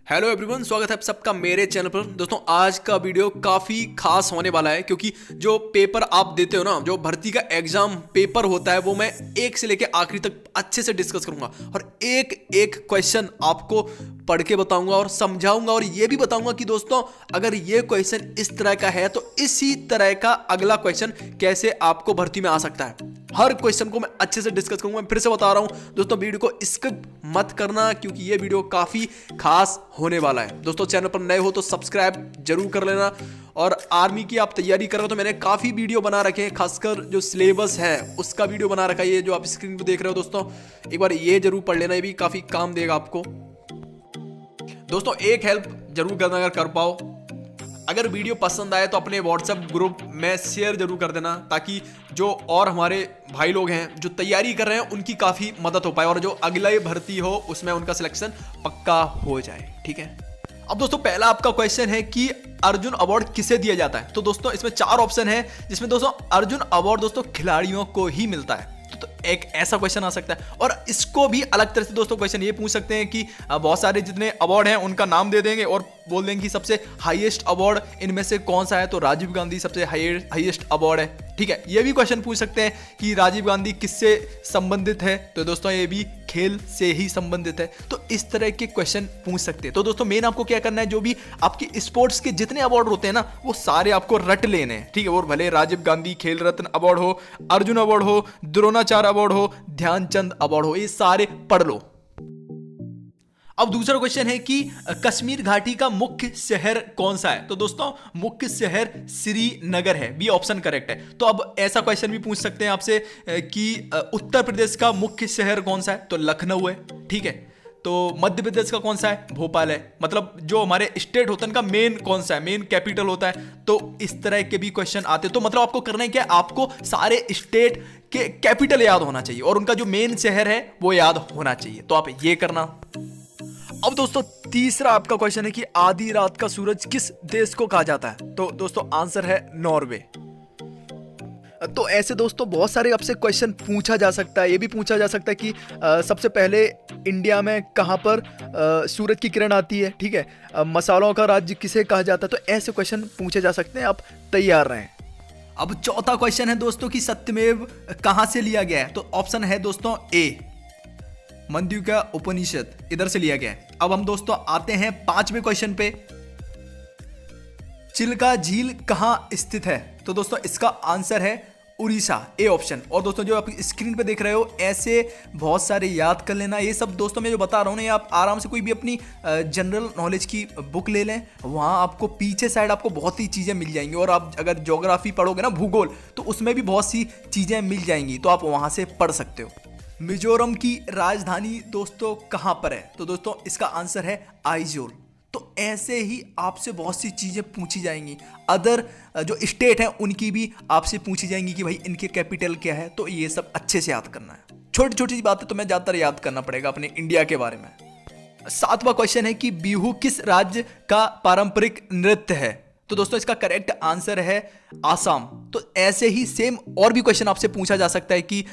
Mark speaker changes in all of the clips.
Speaker 1: Hello everyone, स्वागत है आप सबका मेरे चैनल पर। दोस्तों आज का वीडियो काफ़ी खास होने वाला है क्योंकि जो पेपर आप देते हो ना, जो भर्ती का एग्जाम पेपर होता है, वो मैं एक से लेके आखिरी तक अच्छे से डिस्कस करूंगा और एक एक क्वेश्चन आपको पढ़ के बताऊंगा और समझाऊंगा और ये भी बताऊंगा कि दोस्तों अगर ये क्वेश्चन इस तरह का है तो इसी तरह का अगला क्वेश्चन कैसे आपको भर्ती में आ सकता है। हर क्वेश्चन को मैं अच्छे से डिस्कस करूंगा। मैं फिर से बता रहा हूं दोस्तों, वीडियो को स्किप मत करना क्योंकि ये वीडियो काफी खास होने वाला है। दोस्तों चैनल पर नए हो तो सब्सक्राइब जरूर कर लेना और आर्मी की आप तैयारी कर रहे हो तो मैंने काफी वीडियो बना रखे हैं, खासकर जो सिलेबस है उसका वीडियो बना रखा है। ये जो आप स्क्रीन पर देख रहे हो दोस्तों, एक बार ये जरूर पढ़ लेना, ये भी काफी काम देगा आपको। दोस्तों एक हेल्प जरूर करना अगर कर पाओ, अगर वीडियो पसंद आए तो अपने व्हाट्सएप ग्रुप में शेयर जरूर कर देना ताकि जो और हमारे भाई लोग हैं जो तैयारी कर रहे हैं उनकी काफ़ी मदद हो पाए और जो अगला भर्ती हो उसमें उनका सिलेक्शन पक्का हो जाए। ठीक है, अब दोस्तों पहला आपका क्वेश्चन है कि अर्जुन अवार्ड किसे दिया जाता है। तो दोस्तों इसमें 4 ऑप्शन है जिसमें दोस्तों अर्जुन अवार्ड दोस्तों खिलाड़ियों को ही मिलता है। तो एक ऐसा क्वेश्चन आ सकता है और इसको भी अलग तरह से दोस्तों क्वेश्चन ये पूछ सकते हैं कि बहुत सारे जितने अवार्ड हैं उनका नाम दे देंगे और बोल देंगे कि सबसे हाईएस्ट अवार्ड इनमें से कौन सा है। तो राजीव गांधी सबसे हाईएस्ट अवार्ड है। ठीक है, ये भी क्वेश्चन पूछ सकते हैं कि राजीव गांधी किससे संबंधित है। तो दोस्तों ये भी खेल से ही संबंधित है। तो इस तरह के क्वेश्चन पूछ सकते हैं। तो दोस्तों मेन आपको क्या करना है, जो भी आपकी स्पोर्ट्स के जितने अवार्ड होते हैं ना वो सारे आपको रट लेने हैं। ठीक है, और भले राजीव गांधी खेल रत्न अवार्ड हो, अर्जुन अवार्ड हो, द्रोणाचार्य अवार्ड हो, ध्यानचंद अवार्ड हो, ये सारे पढ़ लो। अब दूसरा क्वेश्चन है कि कश्मीर घाटी का मुख्य शहर कौन सा है। तो दोस्तों मुख्य शहर श्रीनगर है, बी ऑप्शन करेक्ट है। तो अब ऐसा क्वेश्चन भी पूछ सकते हैं आपसे कि उत्तर प्रदेश का मुख्य शहर कौन सा है। तो लखनऊ है। ठीक है, तो मध्य प्रदेश का कौन सा है, भोपाल है। मतलब जो हमारे स्टेट होता है उनका मेन कौन सा है, मेन कैपिटल होता है। तो इस तरह के भी क्वेश्चन आते हैं। तो मतलब आपको करना है क्या, आपको सारे स्टेट के कैपिटल याद होना चाहिए और उनका जो मेन शहर है वो याद होना चाहिए। तो आप ये करना। अब दोस्तों तीसरा आपका क्वेश्चन है कि आधी रात का सूरज किस देश को कहा जाता है। तो दोस्तों आंसर है नॉर्वे। तो ऐसे दोस्तों बहुत सारे आपसे क्वेश्चन पूछा जा सकता है। ये भी पूछा जा सकता है कि सबसे पहले इंडिया में कहां पर सूरज की किरण आती है। ठीक है, मसालों का राज्य किसे कहा जाता है। तो ऐसे क्वेश्चन पूछे जा सकते हैं, आप तैयार रहें। अब चौथा क्वेश्चन है दोस्तों कि सत्यमेव कहां से लिया गया है। तो ऑप्शन है दोस्तों ए, मंडूक्य उपनिषद, इधर से लिया गया है। अब हम दोस्तों आते हैं 5वें क्वेश्चन पे, चिल्का झील कहां स्थित है। तो दोस्तों इसका आंसर है उड़ीसा, ए ऑप्शन। और दोस्तों जो आप स्क्रीन पे देख रहे हो ऐसे बहुत सारे याद कर लेना। ये सब दोस्तों मैं जो बता रहा हूँ ना, ये आप आराम से कोई भी अपनी जनरल नॉलेज की बुक ले लें, वहाँ आपको पीछे साइड आपको बहुत ही चीज़ें मिल जाएंगी। और आप अगर ज्योग्राफी पढ़ोगे ना, भूगोल, तो उसमें भी बहुत सी चीज़ें मिल जाएंगी, तो आप वहाँ से पढ़ सकते हो। मिजोरम की राजधानी दोस्तों कहाँ पर है। तो दोस्तों इसका आंसर है आइजोल। तो ऐसे ही आपसे बहुत सी चीज़ें पूछी जाएंगी। अदर जो स्टेट हैं उनकी भी आपसे पूछी जाएंगी कि भाई इनके कैपिटल क्या है। तो ये सब अच्छे से याद करना है। छोटी छोटी बातें तो मैं ज़्यादातर याद करना पड़ेगा अपने इंडिया के बारे में। 7वां क्वेश्चन है कि बिहू किस राज्य का पारंपरिक नृत्य है। तो दोस्तों इसका करेक्ट आंसर है आसाम। तो ऐसे ही सेम और भी क्वेश्चन आपसे पूछा जा सकता है कि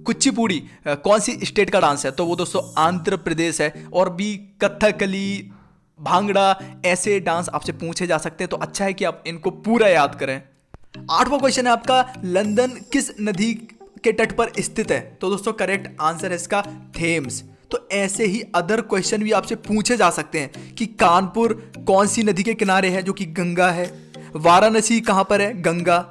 Speaker 1: कुचिपुड़ी कौन सी स्टेट का डांस है। तो वो दोस्तों आंध्र प्रदेश है। और भी कथकली, भांगड़ा, ऐसे डांस आपसे पूछे जा सकते हैं। तो अच्छा है कि आप इनको पूरा याद करें। 8वां क्वेश्चन है आपका, लंदन किस नदी के तट पर स्थित है। तो दोस्तों करेक्ट आंसर है इसका थेम्स। तो ऐसे ही अदर क्वेश्चन भी आपसे पूछे जा सकते हैं कि कानपुर कौन सी नदी के किनारे है, जो कि गंगा है। वाराणसी कहां पर है, गंगा।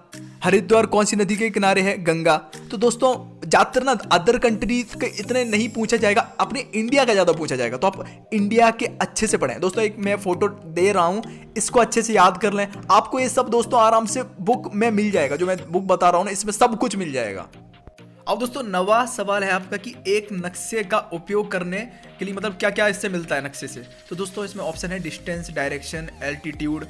Speaker 1: हरिद्वार कौन सी नदी के किनारे है, गंगा। तो दोस्तों ज्यादातर ना अदर कंट्रीज के इतने नहीं पूछा जाएगा, अपने इंडिया का ज्यादा पूछा जाएगा। तो आप इंडिया के अच्छे से पढ़ें। दोस्तों एक मैं फोटो दे रहा हूं, इसको अच्छे से याद कर लें। आपको ये सब दोस्तों आराम से बुक में मिल जाएगा। जो मैं बुक बता रहा हूं ना, इसमें सब कुछ मिल जाएगा। अब दोस्तों 9वां सवाल है आपका कि एक नक्शे का उपयोग करने के लिए मतलब क्या क्या इससे मिलता है नक्शे से। तो दोस्तों इसमें ऑप्शन है डिस्टेंस, डायरेक्शन, एल्टीट्यूड।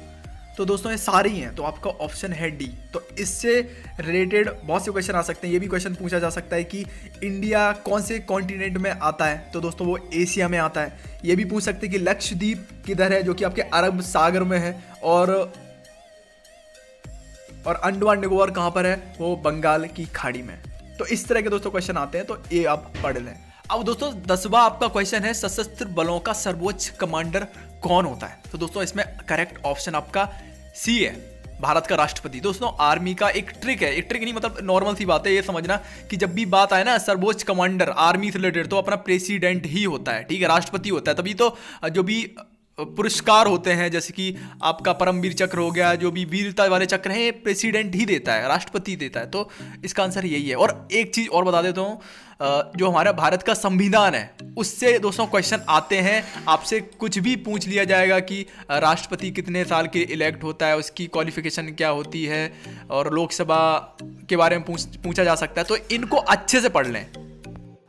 Speaker 1: तो दोस्तों ये सारे ही हैं। तो आपका ऑप्शन है डी। तो इससे रिलेटेड बहुत से क्वेश्चन आ सकते हैं। ये भी क्वेश्चन पूछा जा सकता है कि इंडिया कौन से कॉन्टिनेंट में आता है। तो दोस्तों वो एशिया में आता है। ये भी पूछ सकते हैं कि लक्षद्वीप किधर है, जो कि आपके अरब सागर में है। और अंडमान निकोबार कहाँ पर है, वो बंगाल की खाड़ी में। तो इस तरह के दोस्तों क्वेश्चन आते हैं। तो ये आप पढ़ लें। अब दोस्तों 10वां आपका क्वेश्चन है, सशस्त्र बलों का सर्वोच्च कमांडर कौन होता है? तो दोस्तों इसमें करेक्ट ऑप्शन आपका सी है, भारत का राष्ट्रपति। दोस्तों आर्मी का एक ट्रिक है, एक ट्रिक नहीं मतलब नॉर्मल सी बात है, ये समझना कि जब भी बात आए ना सर्वोच्च कमांडर आर्मी से रिलेटेड, तो अपना प्रेसिडेंट ही होता है, ठीक है, राष्ट्रपति होता है। तभी तो जो भी पुरस्कार होते हैं, जैसे कि आपका परमवीर चक्र हो गया, जो भी वीरता वाले चक्र हैं, प्रेसिडेंट ही देता है, राष्ट्रपति देता है। तो इसका आंसर यही है। और एक चीज़ और बता देता हूँ, जो हमारा भारत का संविधान है उससे दोस्तों क्वेश्चन आते हैं, आपसे कुछ भी पूछ लिया जाएगा कि राष्ट्रपति कितने साल के इलेक्ट होता है, उसकी क्वालिफिकेशन क्या होती है, और लोकसभा के बारे में पूछा जा सकता है। तो इनको अच्छे से पढ़ लें।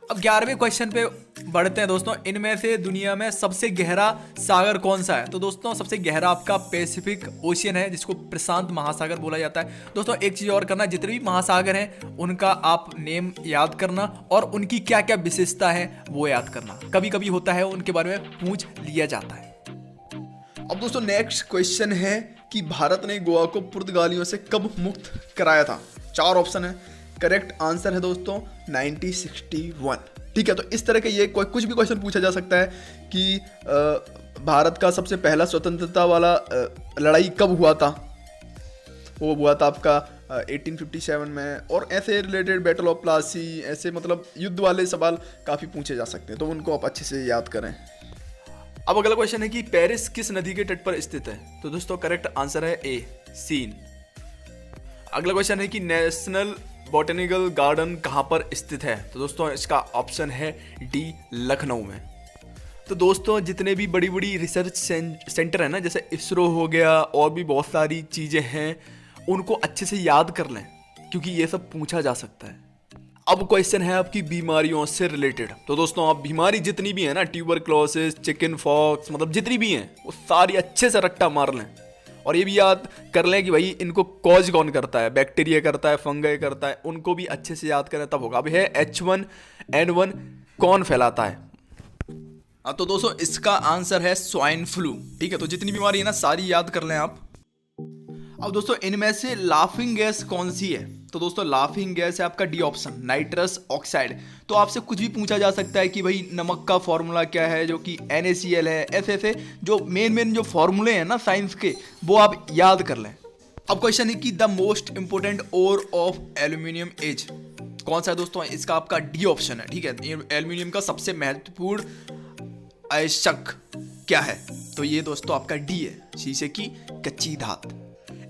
Speaker 1: अब 11वें क्वेश्चन पे बढ़ते हैं दोस्तों। इनमें से दुनिया में सबसे गहरा सागर कौन सा है? तो दोस्तों सबसे गहरा आपका पैसिफिक ओशियन है, जिसको प्रशांत महासागर बोला जाता है। दोस्तों एक चीज और करना, जितने भी महासागर हैं उनका आप नेम याद करना और उनकी क्या क्या विशेषता है वो याद करना। कभी कभी होता है उनके बारे में पूछ लिया जाता है। अब दोस्तों नेक्स्ट क्वेश्चन है कि भारत ने गोवा को पुर्तगालियों से कब मुक्त कराया था? 4 ऑप्शन है। करेक्ट आंसर है दोस्तों 1961। ठीक है, तो इस तरह के ये कुछ भी क्वेश्चन पूछा जा सकता है कि भारत का सबसे पहला स्वतंत्रता वाला लड़ाई कब हुआ था? वो हुआ था आपका 1857 में। और ऐसे रिलेटेड बैटल ऑफ प्लासी, ऐसे मतलब युद्ध वाले सवाल काफ़ी पूछे जा सकते हैं, तो उनको आप अच्छे से याद करें। अब अगला क्वेश्चन है कि पेरिस किस नदी के तट पर स्थित है? तो दोस्तों करेक्ट आंसर है ए, सीन। अगला क्वेश्चन है कि नेशनल बॉटनिकल गार्डन कहाँ पर स्थित है? तो दोस्तों इसका ऑप्शन है डी, लखनऊ में। तो दोस्तों जितने भी बड़ी बड़ी रिसर्च सेंटर है ना, जैसे इसरो हो गया और भी बहुत सारी चीज़ें हैं, उनको अच्छे से याद कर लें क्योंकि ये सब पूछा जा सकता है। अब क्वेश्चन है आपकी बीमारियों से रिलेटेड। तो दोस्तों आप बीमारी जितनी भी है ना, ट्यूबरक्लोसिस, चिकन पॉक्स, मतलब जितनी भी हैं वो सारी अच्छे से रट्टा मार लें। और ये भी याद कर लें कि भाई इनको कॉज कौन करता है, बैक्टीरिया करता है, फंगई करता है, उनको भी अच्छे से याद करें तब होगा। अब है H1N1 कौन फैलाता है? तो दोस्तों इसका आंसर है स्वाइन फ्लू। ठीक है, तो जितनी बीमारी है ना सारी याद कर लें आप। अब दोस्तों इनमें से लाफिंग गैस कौन सी है? तो दोस्तों लाफिंग गैस है आपका डी ऑप्शन, नाइट्रस ऑक्साइड। तो आपसे कुछ भी पूछा जा सकता है कि भाई नमक का फॉर्मूला क्या है, जो कि NaCl है। ऐसे जो मेन जो फॉर्मूले हैं ना साइंस के, वो आप याद कर लें। अब क्वेश्चन है कि the most important ore of aluminium is कौन सा है? दोस्तों इसका आपका डी ऑप्शन है। ठीक है, एल्यूमिनियम का सबसे महत्वपूर्ण अयस्क क्या है? तो ये दोस्तों आपका डी है, शीशे की कच्ची धात।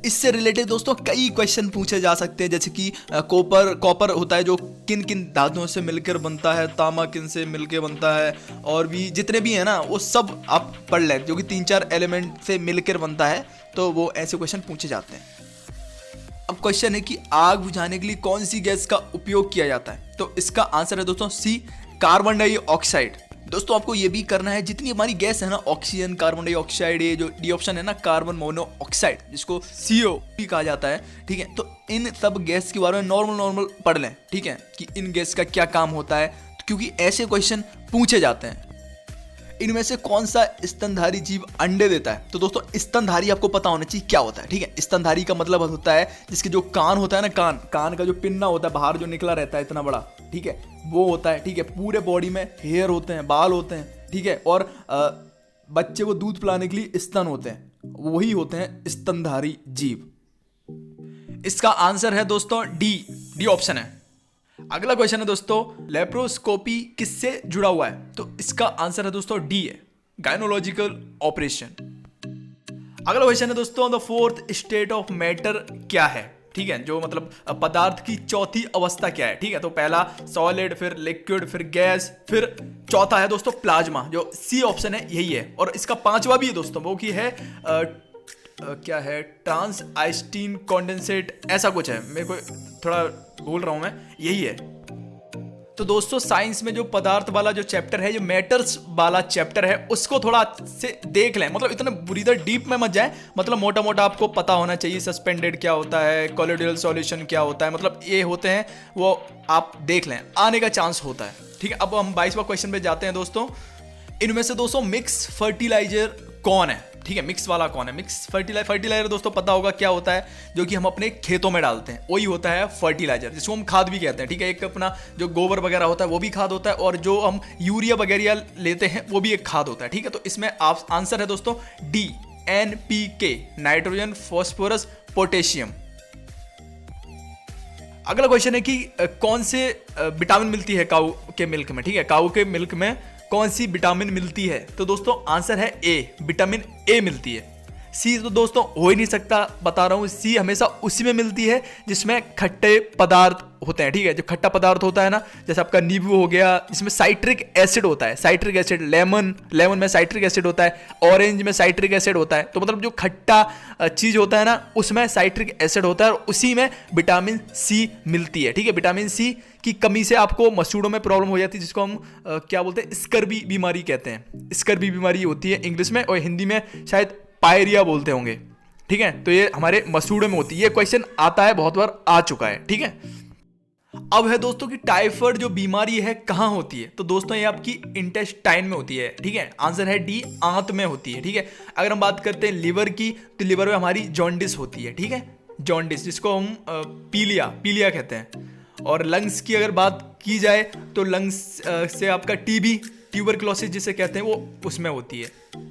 Speaker 1: इससे रिलेटेड दोस्तों कई क्वेश्चन पूछे जा सकते हैं, जैसे कि कॉपर होता है जो किन किन धातुओं से मिलकर बनता है, तांबा किन से मिलकर बनता है, और भी जितने भी हैं ना वो सब आप पढ़ लें, जो कि 3-4 एलिमेंट से मिलकर बनता है। तो वो ऐसे क्वेश्चन पूछे जाते हैं। अब क्वेश्चन है कि आग बुझाने के लिए कौन सी गैस का उपयोग किया जाता है? तो इसका आंसर है दोस्तों सी, कार्बन डाइऑक्साइड। दोस्तों आपको ये भी करना है, जितनी हमारी गैस है ना, ऑक्सीजन, कार्बन डाइऑक्साइड, ये जो डी ऑप्शन है ना कार्बन मोनोऑक्साइड, जिसको CO भी कहा जाता है। ठीक है, तो इन सब गैस के बारे में नॉर्मल पढ़ लें। ठीक है, कि इन गैस का क्या काम होता है, क्योंकि ऐसे क्वेश्चन पूछे जाते हैं। इनमें से कौन सा स्तनधारी जीव अंडे देता है? तो दोस्तों स्तनधारी आपको पता होना चाहिए क्या होता है। ठीक है, स्तनधारी का मतलब होता है जिसके जो कान होता है ना, कान का जो पिन्ना होता है बाहर जो निकला रहता है इतना बड़ा, ठीक है, वो होता है। ठीक है, पूरे बॉडी में हेयर होते हैं, बाल होते हैं। ठीक है, और बच्चे को दूध पिलाने के लिए स्तन होते हैं, वही होते हैं स्तनधारी जीव। इसका आंसर है दोस्तों डी ऑप्शन है। अगला क्वेश्चन है दोस्तों, लेप्रोस्कोपी किससे जुड़ा हुआ है? तो इसका आंसर है दोस्तों डी है, गायनोलॉजिकल ऑपरेशन। अगला क्वेश्चन है दोस्तों, the fourth state of matter क्या है? ठीक है, जो मतलब पदार्थ की चौथी अवस्था क्या है? ठीक है, तो पहला सॉलिड, फिर लिक्विड, फिर गैस, फिर चौथा है दोस्तों प्लाज्मा, जो सी ऑप्शन है यही है। और इसका 5वां भी है दोस्तों, वो की है क्या है, ट्रांस आइंस्टीन कॉन्डेंसेट, ऐसा कुछ है, मेरे को थोड़ा भूल रहा हूं मैं, यही है। तो दोस्तों साइंस में जो पदार्थ वाला जो चैप्टर है, जो मैटर्स वाला चैप्टर है, उसको थोड़ा से देख लें। मतलब इतना बुरी तरह डीप में मत जाए, मतलब मोटा मोटा आपको पता होना चाहिए। सस्पेंडेड क्या होता है, कोलोइडल सॉल्यूशन क्या होता है, मतलब ये होते हैं, वो आप देख लें, आने का चांस होता है। ठीक है, अब हम 22वां क्वेश्चन पे जाते हैं दोस्तों। इनमें से दोस्तों मिक्स फर्टिलाइजर कौन है? ठीक है, मिक्स वाला कौन है? Mix fertiliser. फर्टिलाइजर दोस्तों पता होगा क्या होता है, जो कि हम अपने खेतों में डालते हैं, वही होता है फर्टिलाइजर, जिसको हम खाद भी कहते हैं। ठीक है, एक अपना जो गोबर वगैरह होता है वो भी खाद होता है, और जो हम यूरिया वगैरह लेते हैं वो भी एक खाद होता है। ठीक है, तो इसमें आप आंसर है दोस्तों D, NPK, nitrogen, phosphorus, potassium. अगला क्वेश्चन है कि कौन से विटामिन मिलती है काऊ के मिल्क में? ठीक है, काऊ के मिल्क में कौन सी विटामिन मिलती है? तो दोस्तों आंसर है ए, विटामिन ए मिलती है। सी तो दोस्तों हो ही नहीं सकता, बता रहा हूं, सी हमेशा उसी में मिलती है जिसमें खट्टे पदार्थ होते हैं। ठीक है, जो खट्टा पदार्थ होता है ना, जैसे आपका नींबू हो गया, इसमें साइट्रिक एसिड होता है, साइट्रिक एसिड, लेमन में साइट्रिक एसिड होता है, ऑरेंज में साइट्रिक एसिड होता है। तो मतलब जो खट्टा चीज होता है ना, उसमें साइट्रिक एसिड होता है, और उसी में विटामिन सी मिलती है। ठीक है, विटामिन सी की कमी से आपको मसूड़ों में प्रॉब्लम हो जाती है, जिसको हम क्या बोलते हैं, स्कर्वी बीमारी कहते हैं। स्कर्वी बीमारी होती है इंग्लिश में, और हिंदी में शायद पायरिया बोलते होंगे। ठीक है, तो ये हमारे मसूड़ों में होती है। ये क्वेश्चन आता है, बहुत बार आ चुका है। ठीक है, अब है दोस्तों कि टाइफाइड जो बीमारी है कहाँ होती है? तो दोस्तों ये आपकी इंटेस्टाइन में होती है। ठीक है, आंसर है डी, आंत में होती है। ठीक है, अगर हम बात करते हैं लिवर की, तो लिवर में हमारी जॉन्डिस होती है। ठीक है, जॉन्डिस, जिसको हम पीलिया कहते हैं। और लंग्स की अगर बात की जाए तो लंग्स से आपका टीबी, ट्यूबरक्लोसिस जिसे कहते हैं, वो उसमें होती है।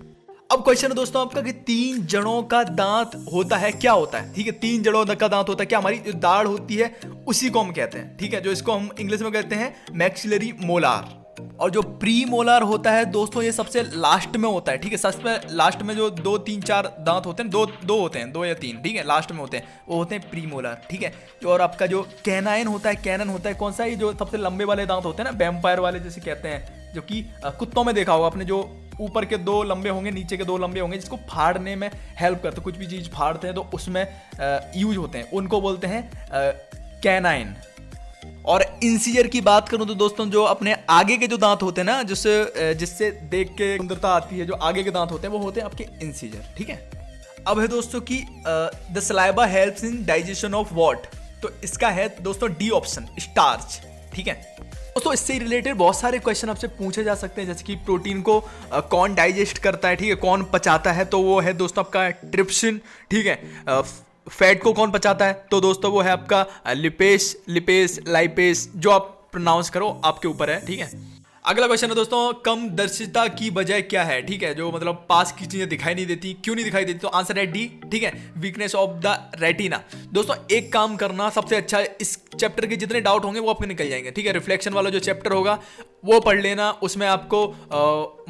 Speaker 1: अब क्वेश्चन है दोस्तों आपका कि 3 जड़ों का दांत होता है, क्या होता है? ठीक है, 3 जड़ों का दांत होता है क्या? हमारी जो दाढ़ होती है उसी को हम कहते हैं। ठीक है, जो इसको हम इंग्लिश में कहते हैं मैक्सिलरी मोलार। और जो प्री मोलार होता है दोस्तों, ये सबसे लास्ट में होता है। ठीक है, सबसे लास्ट में जो 2, 3, 4 दांत होते हैं, दो होते हैं, 2 या 3, ठीक है, लास्ट में होते हैं, वो होते हैं प्री मोलार। ठीक है, और आपका जो कैनाइन होता है, कौन सा है? जो सबसे लंबे वाले दांत होते हैं ना, वैम्पायर वाले जिसे कहते हैं, जो कि कुत्तों में देखा होगा आपने, जो ऊपर के 2 लंबे होंगे, नीचे के 2 लंबे होंगे, जिसको फाड़ने में हेल्प करते हैं। कुछ भी चीज फाड़ते हैं तो उसमें यूज होते हैं, उनको बोलते हैं कैनाइन। और इंसीजर की बात करूं तो दोस्तों, जो अपने आगे के जो दांत होते हैं ना, जिससे देख के सुंदरता आती है, जो आगे के दांत होते हैं वो होते हैं आपके इंसीजर। ठीक है, अब है दोस्तों कि the saliva helps in digestion of what? तो इसका है दोस्तों डी ऑप्शन, स्टार्च। ठीक है दोस्तों, इससे रिलेटेड बहुत सारे क्वेश्चन आपसे पूछे जा सकते हैं, जैसे कि प्रोटीन को कौन डाइजेस्ट करता है? ठीक है, कौन पचाता है? तो वो है दोस्तों आपका ट्रिप्सिन। ठीक है, फैट को कौन पचाता है? तो दोस्तों वो है आपका लिपेस, लाइपेस, जो आप प्रोनाउंस करो आपके ऊपर है। ठीक है, अगला क्वेश्चन है दोस्तों, कम दर्शिता की वजह क्या है? ठीक है, जो मतलब पास की चीजें दिखाई नहीं देती, क्यों नहीं दिखाई देती? तो आंसर है डी। ठीक है, वीकनेस ऑफ द रेटिना। दोस्तों एक काम करना सबसे अच्छा, इस चैप्टर के जितने डाउट होंगे वो आपके निकल जाएंगे। ठीक है, रिफ्लेक्शन वाला जो चैप्टर होगा वो पढ़ लेना, उसमें आपको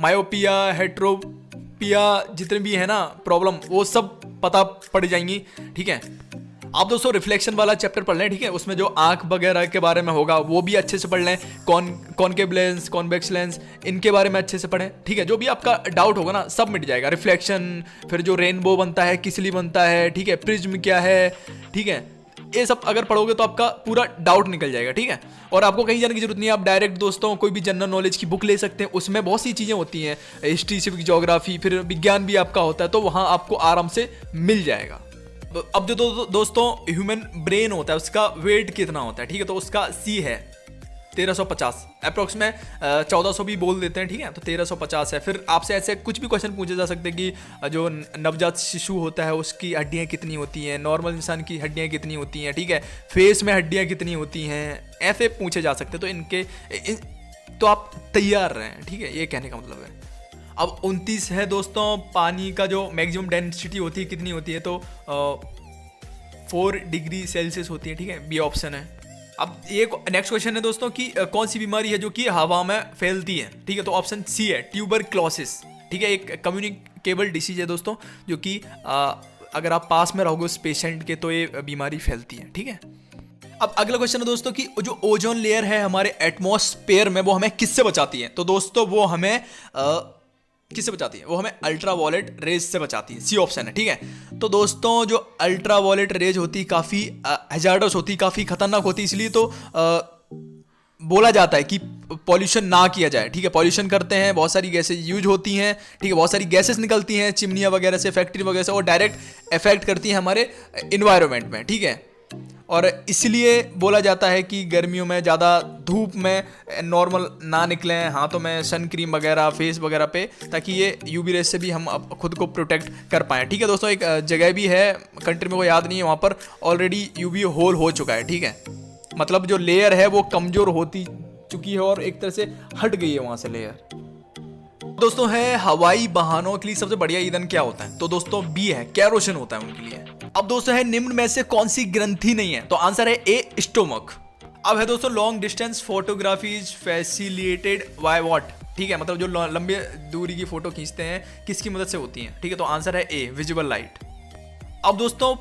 Speaker 1: मायोपिया, हेट्रोपिया, जितने भी है ना प्रॉब्लम, वो सब पता पड़ जाएंगी। ठीक है, आप दोस्तों रिफ्लेक्शन वाला चैप्टर पढ़ लें। ठीक है, उसमें जो आंख वगैरह के बारे में होगा वो भी अच्छे से पढ़ लें, कॉनकेव लेंस, कॉन्वेक्स लेंस, इनके बारे में अच्छे से पढ़ें। ठीक है, जो भी आपका डाउट होगा ना सब मिट जाएगा। रिफ्लेक्शन, फिर जो रेनबो बनता है, किस लिए बनता है, ठीक है, प्रिज्म क्या है, ठीक है, ये सब अगर पढ़ोगे तो आपका पूरा डाउट निकल जाएगा। ठीक है, और आपको कहीं जाने की जरूरत नहीं है, आप डायरेक्ट दोस्तों कोई भी जनरल नॉलेज की बुक ले सकते हैं, उसमें बहुत सी चीज़ें होती हैं, हिस्ट्री, सिविक, ज्योग्राफी, फिर विज्ञान भी आपका होता है, तो वहाँ आपको आराम से मिल जाएगा। अब जो दोस्तों ह्यूमन ब्रेन होता है उसका वेट कितना होता है? ठीक है, तो उसका सी है 1350, अप्रोक्स में 1400 भी बोल देते हैं। ठीक है, तो 1350 है। फिर आपसे ऐसे कुछ भी क्वेश्चन पूछे जा सकते हैं कि जो नवजात शिशु होता है उसकी हड्डियां कितनी होती हैं, नॉर्मल इंसान की हड्डियां कितनी होती हैं, ठीक है, फेस में हड्डियां कितनी होती हैं, ऐसे पूछे जा सकते हैं। तो तो आप तैयार रहें। ठीक है, ये कहने का मतलब है। अब 29 है दोस्तों, पानी का जो मैक्सिमम डेंसिटी होती है कितनी होती है? तो 4 डिग्री सेल्सियस होती है। ठीक है, बी ऑप्शन है। अब ये नेक्स्ट क्वेश्चन है दोस्तों कि कौन सी बीमारी है जो कि हवा में फैलती है? ठीक है, तो ऑप्शन सी है, ट्यूबरक्लोसिस। ठीक है, एक कम्युनिकेबल डिसीज है दोस्तों, जो कि अगर आप पास में रहोगे उस पेशेंट के तो ये बीमारी फैलती है। ठीक है, अब अगला क्वेश्चन है दोस्तों कि जो ओजोन लेयर है हमारे एटमॉस्फेयर में, वो हमें किससे बचाती है? तो दोस्तों वो हमें किससे बचाती है? वो हमें अल्ट्रावायलेट रेज से बचाती है, सी ऑप्शन है। ठीक है, तो दोस्तों जो अल्ट्रावायलेट रेज होती है काफ़ी हैजार्डस होती है, काफ़ी खतरनाक होती है, इसलिए तो बोला जाता है कि पॉल्यूशन ना किया जाए। ठीक है, पॉल्यूशन करते हैं, बहुत सारी गैसेज यूज होती हैं। ठीक है, बहुत सारी गैसेस निकलती हैं चिमनियाँ वगैरह से, फैक्ट्री वगैरह से, और डायरेक्ट इफेक्ट करती हैं हमारे इन्वायरमेंट में। ठीक है, और इसलिए बोला जाता है कि गर्मियों में ज़्यादा धूप में नॉर्मल ना निकलें, हाथों में सन क्रीम वगैरह, फेस वगैरह पे, ताकि ये यूवी रेस से भी हम खुद को प्रोटेक्ट कर पाएँ। ठीक है दोस्तों, एक जगह भी है कंट्री में, को याद नहीं है, वहाँ पर ऑलरेडी यूवी होल हो चुका है। ठीक है, मतलब जो लेयर है वो कमज़ोर होती चुकी है और एक तरह से हट गई है वहाँ से लेयर। दोस्तों है हवाई वाहनों के लिए सबसे बढ़िया ईंधन क्या होता है? तो दोस्तों बी है, केरोसिन होता है उनके लिए। अब दोस्तों है निम्न में से कौन सी ग्रंथि नहीं है? तो आंसर है ए, स्टोमक। अब है दोस्तों long distance photography is facilitated by what? ठीक है, मतलब जो लंबी दूरी की फोटो खींचते हैं किसकी मदद से होती हैं? ठीक है, तो आंसर है ए, विजिबल लाइट। अब दोस्तों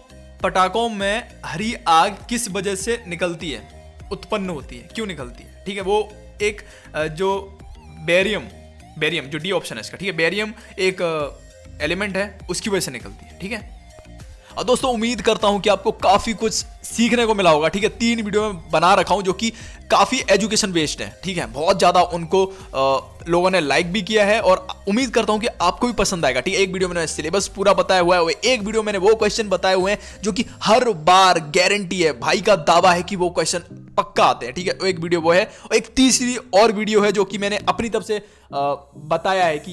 Speaker 1: पटाखों में हरी आग किस वजह से निकलती है, उत्पन्न होती है, क्यों निकलती है? ठीक है, वो एक जो बेरियम जो डी ऑप्शन है इसका, ठीक है, बेरियम एक एलिमेंट है, उसकी वजह से निकलती है। ठीक है, और दोस्तों उम्मीद करता हूं कि आपको काफी कुछ सीखने को मिला होगा। ठीक है, 3 वीडियो में बना रखा हूं जो कि काफी एजुकेशन बेस्ड है। ठीक है, बहुत ज्यादा उनको लोगों ने लाइक भी किया है और उम्मीद करता हूं कि आपको भी पसंद आएगा। ठीक है, एक वीडियो में सिलेबस पूरा बताया हुआ है, एक वीडियो मैंने वो क्वेश्चन बताए हुए हैं जो कि हर बार गारंटी है, भाई का दावा है कि वो क्वेश्चन पक्का आते हैं। ठीक है, एक वीडियो वो है, और एक तीसरी और वीडियो है जो कि मैंने अपनी तरफ से बताया है कि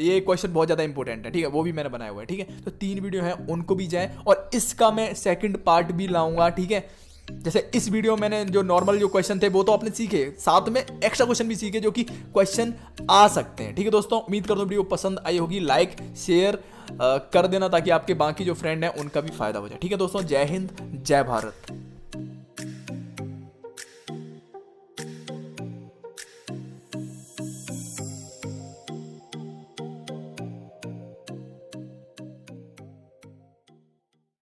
Speaker 1: ये क्वेश्चन बहुत ज्यादा इंपॉर्टेंट है। ठीक है, वो भी मैंने बनाया हुआ है। ठीक है, तो 3 वीडियो हैं, उनको भी जाएं, और इसका मैं सेकंड पार्ट भी लाऊंगा। ठीक है, जैसे इस वीडियो में मैंने जो नॉर्मल जो क्वेश्चन थे वो तो आपने सीखे, साथ में एक्स्ट्रा क्वेश्चन भी सीखे जो कि क्वेश्चन आ सकते हैं। ठीक है दोस्तों, उम्मीद करता हूं वीडियो पसंद आई होगी, लाइक शेयर कर देना ताकि आपके बाकी जो फ्रेंड हैं उनका भी फायदा हो जाए। ठीक है दोस्तों, जय हिंद, जय भारत।